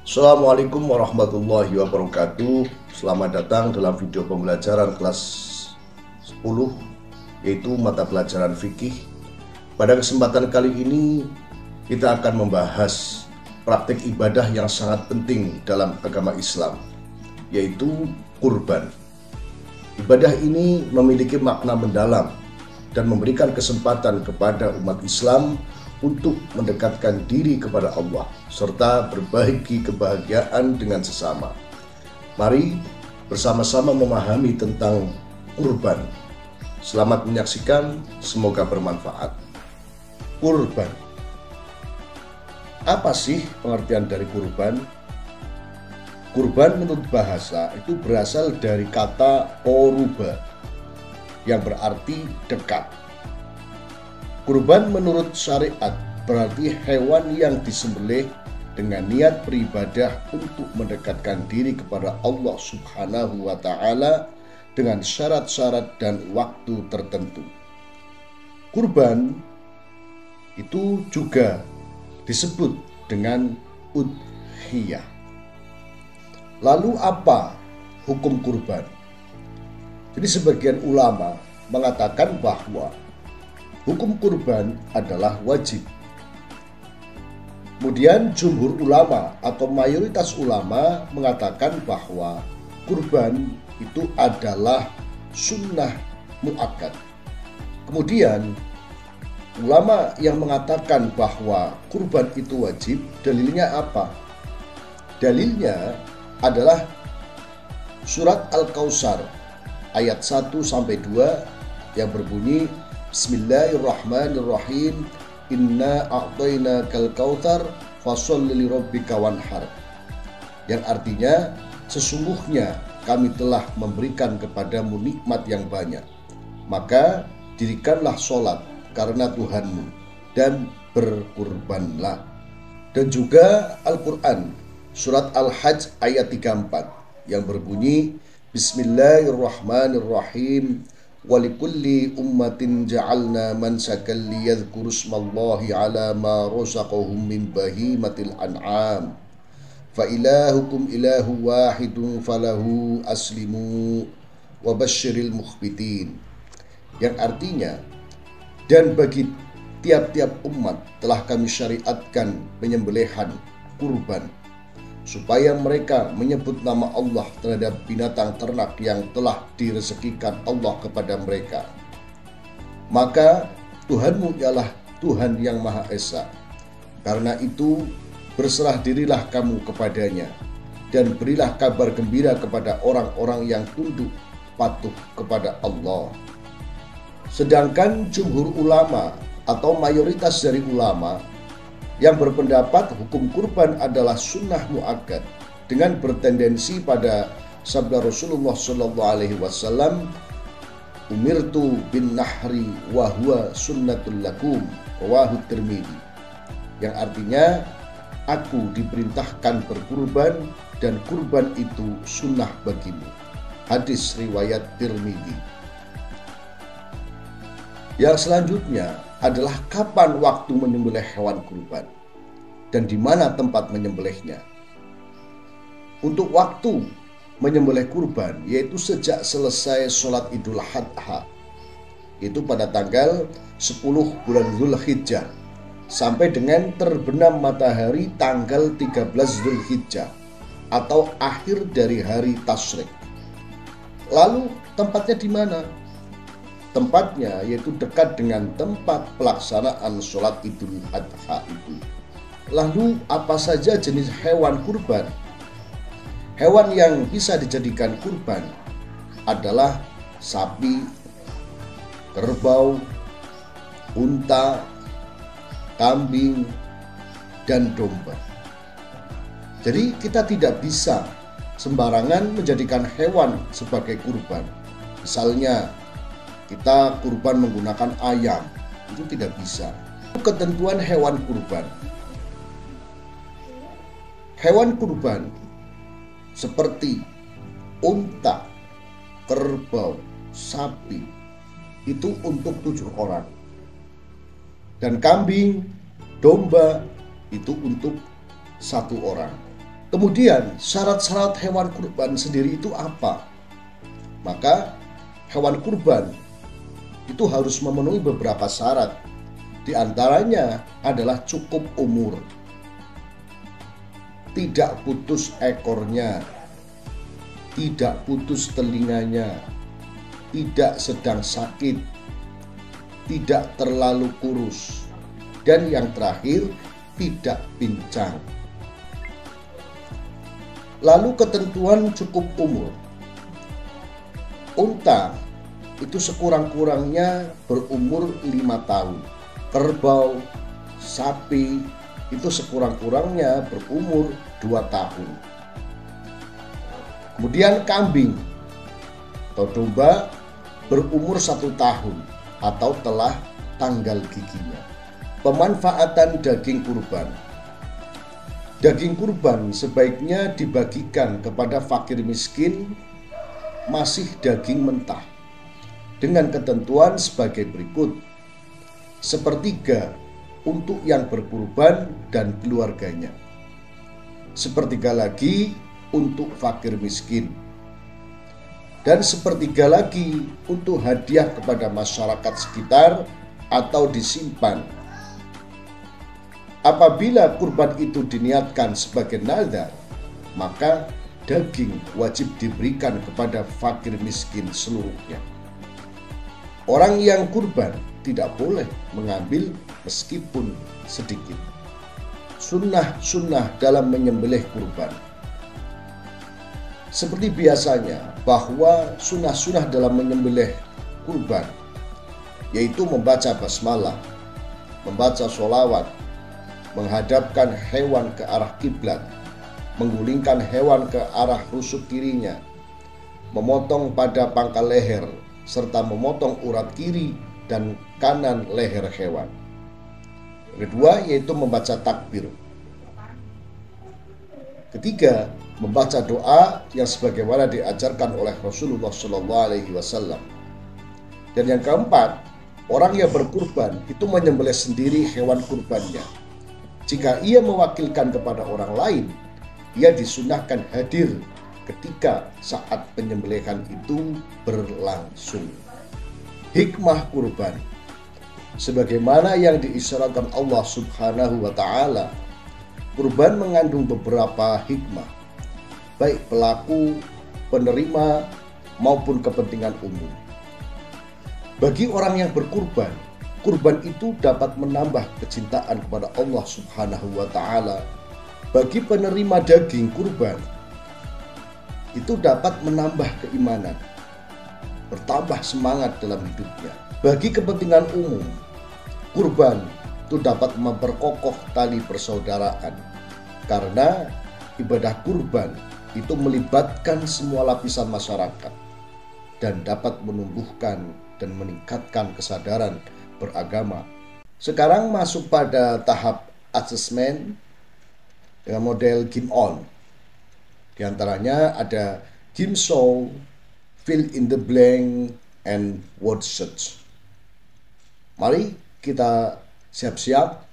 Assalamualaikum warahmatullahi wabarakatuh. Selamat datang dalam video pembelajaran kelas 10, yaitu mata pelajaran fikih. Pada kesempatan kali ini kita akan membahas praktik ibadah yang sangat penting dalam agama Islam, yaitu kurban. Ibadah ini memiliki makna mendalam dan memberikan kesempatan kepada umat Islam untuk mendekatkan diri kepada Allah serta berbagi kebahagiaan dengan sesama. Mari bersama-sama memahami tentang kurban. Selamat menyaksikan, semoga bermanfaat. Kurban. Apa sih pengertian dari kurban? Kurban menurut bahasa itu berasal dari kata koruba yang berarti dekat. Kurban menurut syariat berarti hewan yang disembelih dengan niat beribadah untuk mendekatkan diri kepada Allah Subhanahu wa Ta'ala dengan syarat-syarat dan waktu tertentu. Kurban itu juga disebut dengan udhiyah. Lalu apa hukum kurban? Jadi sebagian ulama mengatakan bahwa hukum kurban adalah wajib. Kemudian jumhur ulama atau mayoritas ulama mengatakan bahwa kurban itu adalah sunnah muakkad. Kemudian ulama yang mengatakan bahwa kurban itu wajib, dalilnya apa? Dalilnya adalah surat Al-Kautsar ayat 1-2 yang berbunyi Bismillahirrahmanirrahim. Inna a'tainakal kautsar fasholli lirabbika wanhar. Yang artinya sesungguhnya kami telah memberikan kepadamu nikmat yang banyak, maka dirikanlah sholat karena Tuhanmu dan berkurbanlah. Dan juga Al-Quran surat Al-Hajj ayat 34 yang berbunyi Bismillahirrahmanirrahim. Walikulli ummatin ja'alna mansakan liyadhkuru ismallahi ala ma razaqahum min bahimatil an'am fa ilahukum ilahu wahidun falahu aslimu wa basyiril mukhbitin. Yang artinya, dan bagi tiap-tiap umat telah kami syariatkan penyembelihan kurban supaya mereka menyebut nama Allah terhadap binatang ternak yang telah direzekikan Allah kepada mereka. Maka Tuhanmu ialah Tuhan yang Maha Esa. Karena itu berserah dirilah kamu kepadanya dan berilah kabar gembira kepada orang-orang yang tunduk patuh kepada Allah. Sedangkan jumhur ulama atau mayoritas dari ulama yang berpendapat hukum kurban adalah sunnah muakkad dengan bertendensi pada sabda Rasulullah SAW, umirtu bin nahri wa huwa sunnatul lakum, rawahu Tirmidzi, yang artinya aku diperintahkan berkurban dan kurban itu sunnah bagimu, hadis riwayat Tirmidzi. Yang selanjutnya adalah kapan waktu menyembelih hewan kurban dan di mana tempat menyembelihnya. Untuk waktu menyembelih kurban yaitu sejak selesai sholat Idul Adha, itu pada tanggal 10 bulan Dzulhijjah sampai dengan terbenam matahari tanggal 13 Dzulhijjah atau akhir dari hari tasyrik. Lalu tempatnya di mana? Tempatnya yaitu dekat dengan tempat pelaksanaan sholat Idul Adha itu. Lalu apa saja jenis hewan kurban? Hewan yang bisa dijadikan kurban adalah sapi, kerbau, unta, kambing, dan domba. Jadi kita tidak bisa sembarangan menjadikan hewan sebagai kurban. Misalnya kita kurban menggunakan ayam, itu tidak bisa. Ketentuan hewan kurban. Hewan kurban seperti unta, kerbau, sapi itu untuk 7 orang. Dan kambing, domba itu untuk 1 orang. Kemudian syarat-syarat hewan kurban sendiri itu apa? Maka hewan kurban itu harus memenuhi beberapa syarat. Di antaranya adalah cukup umur, tidak putus ekornya, tidak putus telinganya, tidak sedang sakit, tidak terlalu kurus, dan yang terakhir tidak pincang. Lalu ketentuan cukup umur. Unta itu sekurang-kurangnya berumur 5 tahun. Kerbau, sapi itu sekurang-kurangnya berumur 2 tahun. Kemudian kambing atau domba berumur 1 tahun atau telah tanggal giginya. Pemanfaatan daging kurban. Daging kurban sebaiknya dibagikan kepada fakir miskin masih daging mentah dengan ketentuan sebagai berikut: sepertiga untuk yang berkurban dan keluarganya, sepertiga lagi untuk fakir miskin, dan sepertiga lagi untuk hadiah kepada masyarakat sekitar atau disimpan. Apabila kurban itu diniatkan sebagai nazar, maka daging wajib diberikan kepada fakir miskin seluruhnya. Orang yang kurban tidak boleh mengambil meskipun sedikit. Sunnah-sunnah dalam menyembelih kurban. Seperti biasanya bahwa sunnah-sunnah dalam menyembelih kurban yaitu membaca basmalah, membaca sholawat, menghadapkan hewan ke arah kiblat, menggulingkan hewan ke arah rusuk kirinya, memotong pada pangkal leher, serta memotong urat kiri dan kanan leher hewan. Kedua yaitu membaca takbir. Ketiga, membaca doa yang sebagaimana diajarkan oleh Rasulullah SAW. Dan yang keempat, orang yang berkurban itu menyembelih sendiri hewan kurbannya. Jika ia mewakilkan kepada orang lain, ia disunahkan hadir ketika saat penyembelihan itu berlangsung. Hikmah kurban. Sebagaimana yang diisyaratkan Allah Subhanahu wa Ta'ala, kurban mengandung beberapa hikmah, baik pelaku, penerima, maupun kepentingan umum. Bagi orang yang berkurban, kurban itu dapat menambah kecintaan kepada Allah Subhanahu wa Ta'ala. Bagi penerima daging kurban, itu dapat menambah keimanan, bertambah semangat dalam hidupnya. Bagi kepentingan umum, kurban itu dapat memperkokoh tali persaudaraan, karena ibadah kurban itu melibatkan semua lapisan masyarakat dan dapat menumbuhkan dan meningkatkan kesadaran beragama. Sekarang masuk pada tahap asesmen dengan model Game On. Di antaranya ada Game Show, Fill in the Blank, and Word Search. Mari kita siap-siap,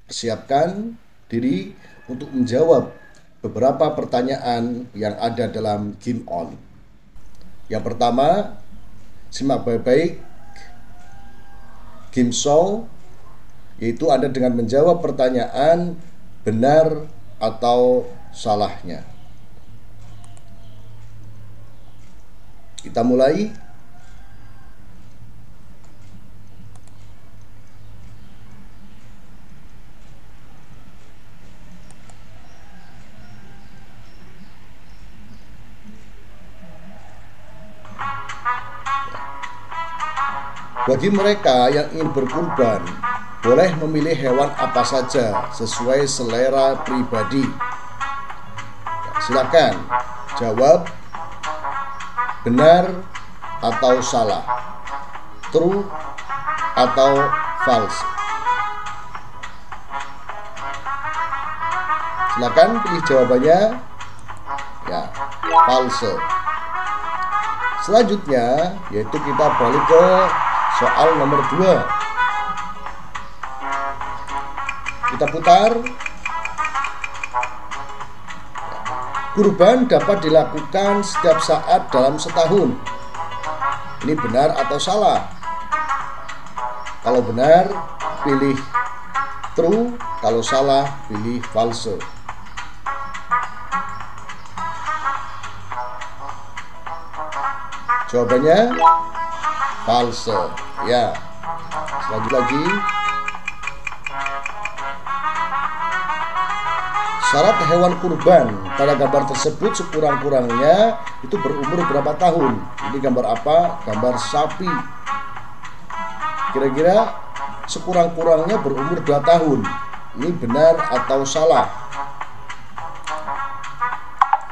persiapkan diri untuk menjawab beberapa pertanyaan yang ada dalam Game On. Yang pertama, simak baik-baik Game Show, yaitu Anda dengan menjawab pertanyaan benar atau salahnya. Kita mulai. Bagi mereka yang ingin berkurban, boleh memilih hewan apa saja sesuai selera pribadi. Silakan jawab benar atau salah, true atau false. Silakan pilih jawabannya. Ya, false. Selanjutnya yaitu kita balik ke soal nomor 2. Kita putar. Kurban dapat dilakukan setiap saat dalam setahun. Ini benar atau salah? Kalau benar, pilih true. Kalau salah, pilih false. Jawabannya false. Ya. Lanjut lagi. Syarat hewan kurban pada gambar tersebut sekurang-kurangnya itu berumur berapa tahun? Ini gambar apa? Gambar sapi. Kira-kira sekurang-kurangnya berumur 2 tahun. Ini benar atau salah?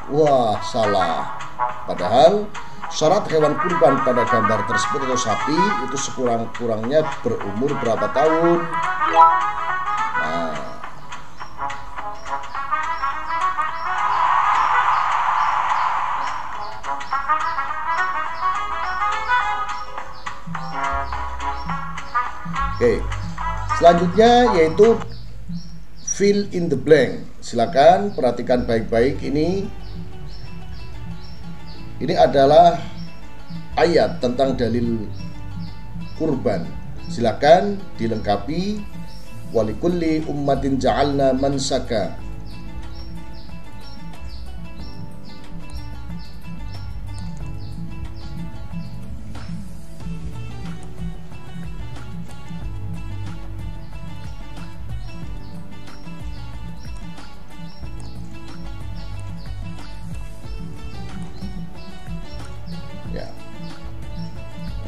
Wah, salah. Padahal syarat hewan kurban pada gambar tersebut atau sapi itu sekurang-kurangnya berumur berapa tahun? Nah, oke. Selanjutnya yaitu fill in the blank. Silakan perhatikan baik-baik ini. Ini adalah ayat tentang dalil kurban. Silakan dilengkapi. Walikulli ummatin ja'alna mansaka.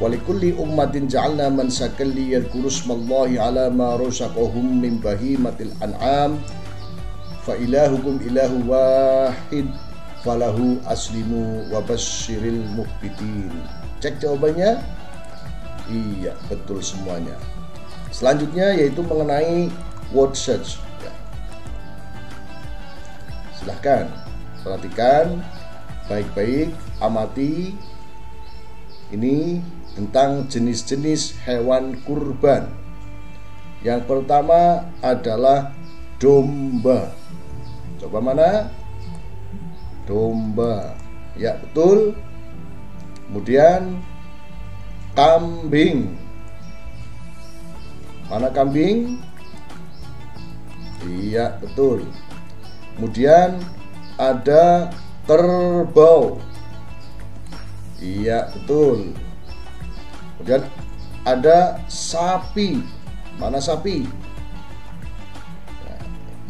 Walikulli ummatin ja'alna mansakan liyadhkuru ismallahi ala ma razaqahum min bahimatil an'am fa ilahukum ilahu wahid falahu aslimu wa basyiril mukhbitin. Cek jawabannya. Iya, betul semuanya. Selanjutnya yaitu mengenai word search ya. Silahkan perhatikan baik-baik, amati ini tentang jenis-jenis hewan kurban. Yang pertama adalah domba. Coba mana? Domba. Ya, betul. Kemudian kambing. Mana kambing? Iya, betul. Kemudian ada kerbau. Iya, betul. Kemudian ada sapi. Mana sapi? Nah,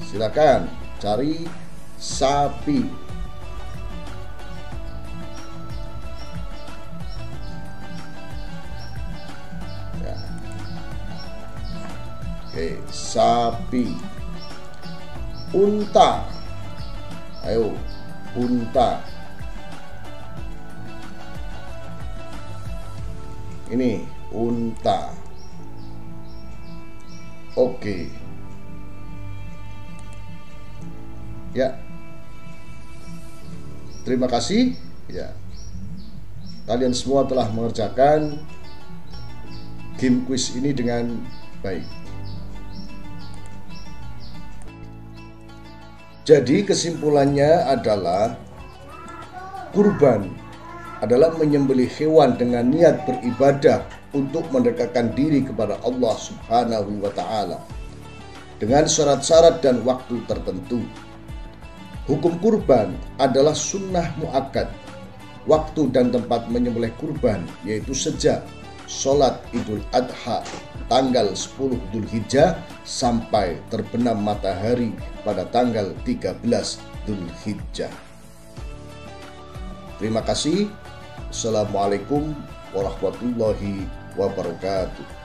silakan cari sapi. Ya. Oke, sapi. Unta. Ayo, unta. Ini unta. Oke. Ya. Terima kasih. Ya. Kalian semua telah mengerjakan game quiz ini dengan baik. Jadi kesimpulannya adalah kurban adalah menyembelih hewan dengan niat beribadah untuk mendekatkan diri kepada Allah Subhanahu wa Ta'ala dengan syarat-syarat dan waktu tertentu. Hukum kurban adalah sunnah muakkad. Waktu dan tempat menyembelih kurban yaitu sejak sholat Idul Adha tanggal 10 Dzulhijjah sampai terbenam matahari pada tanggal 13 Dzulhijjah. Terima kasih. Assalamualaikum warahmatullahi wabarakatuh.